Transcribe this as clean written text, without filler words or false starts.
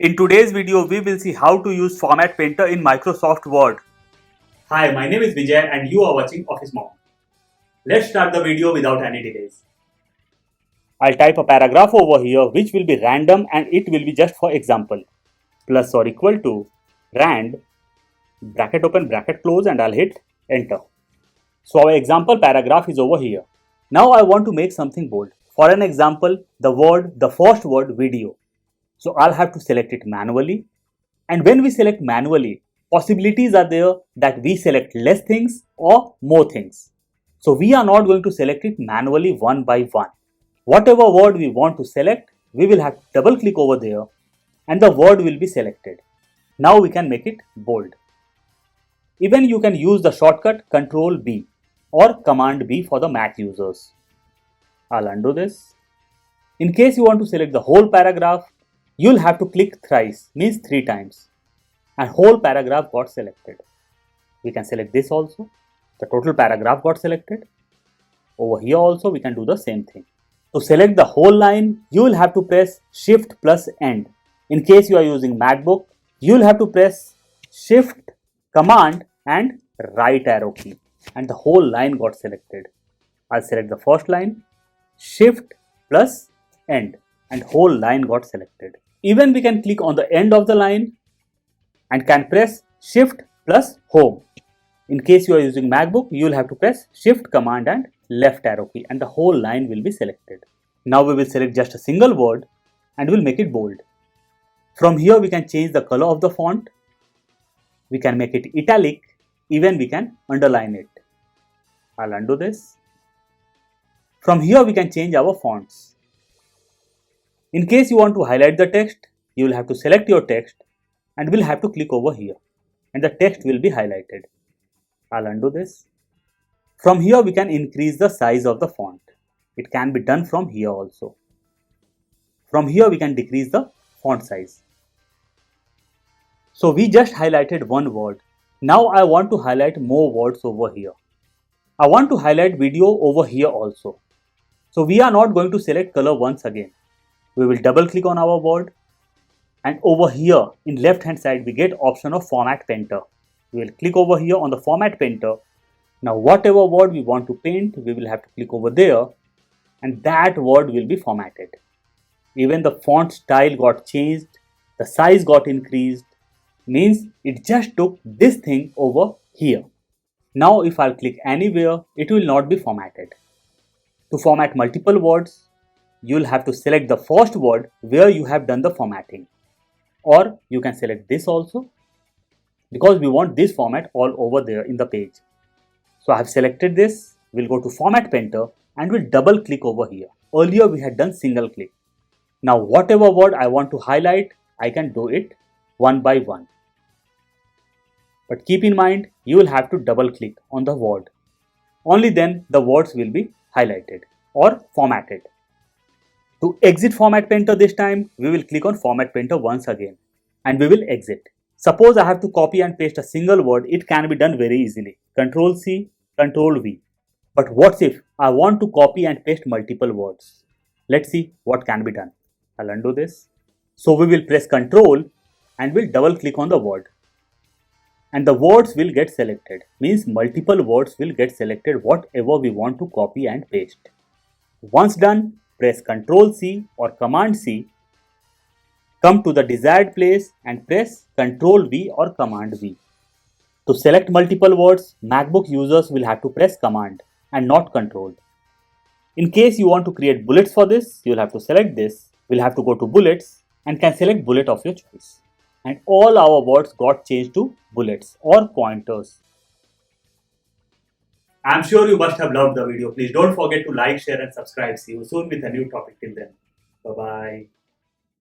In today's video, we will see how to use Format Painter in Microsoft Word. Hi, my name is Vijay and you are watching Office Mom. Let's start the video without any delays. I'll type a paragraph over here which will be random and it will be just for example. Plus or equal to rand, bracket open, bracket close, and I'll hit enter. So our example paragraph is over here. Now I want to make something bold. For an example, the first word video. So I'll have to select it manually. And when we select manually, possibilities are there that we select less things or more things. So we are not going to select it manually one by one. Whatever word we want to select, we will have to double click over there and the word will be selected. Now we can make it bold. Even you can use the shortcut Ctrl B or Command B for the Mac users. I'll undo this. In case you want to select the whole paragraph, you'll have to click thrice, means 3 times, and whole paragraph got selected. We can select this also. The total paragraph got selected. Over here also we can do the same thing. To select the whole line, you will have to press Shift plus End. In case you are using MacBook, you will have to press Shift, Command and right arrow key, and the whole line got selected. I'll select the first line, Shift plus End, and whole line got selected. Even we can click on the end of the line and can press Shift plus Home. In case you are using MacBook, you will have to press Shift, Command and left arrow key and the whole line will be selected. Now we will select just a single word and we'll make it bold. From here we can change the color of the font. We can make it italic, even we can underline it. I'll undo this. From here we can change our fonts. In case you want to highlight the text, you will have to select your text and will have to click over here and the text will be highlighted. I'll undo this. From here we can increase the size of the font. It can be done from here also. From here we can decrease the font size. So we just highlighted one word. Now I want to highlight more words over here. I want to highlight video over here also. So we are not going to select color once again. We will double click on our word and over here in left hand side we get option of Format Painter. We will click over here on the Format Painter. Now whatever word we want to paint, we will have to click over there and that word will be formatted. Even the font style got changed, the size got increased, means it just took this thing over here. Now if I'll click anywhere, it will not be formatted. To format multiple words, you'll have to select the first word where you have done the formatting. Or you can select this also because we want this format all over there in the page. So I have selected this. We'll go to Format Painter and we'll double click over here. Earlier we had done single click. Now whatever word I want to highlight, I can do it one by one. But keep in mind, you will have to double click on the word. Only then the words will be highlighted or formatted. To exit Format Painter this time, we will click on Format Painter once again and we will exit. Suppose I have to copy and paste a single word, it can be done very easily. Ctrl C, Ctrl V. But what if I want to copy and paste multiple words? Let's see what can be done. I'll undo this. So we will press Ctrl and we'll double click on the word. And the words will get selected. Means multiple words will get selected whatever we want to copy and paste. Once done, press Ctrl C or Command C. Come to the desired place and press Ctrl V or Command V. To select multiple words, MacBook users will have to press Command and not Ctrl. In case you want to create bullets for this, you will have to select this. We'll have to go to bullets and can select bullet of your choice. And all our words got changed to bullets or pointers. I'm sure you must have loved the video. Please don't forget to like, share and subscribe. See you soon with a new topic. Till then, bye-bye.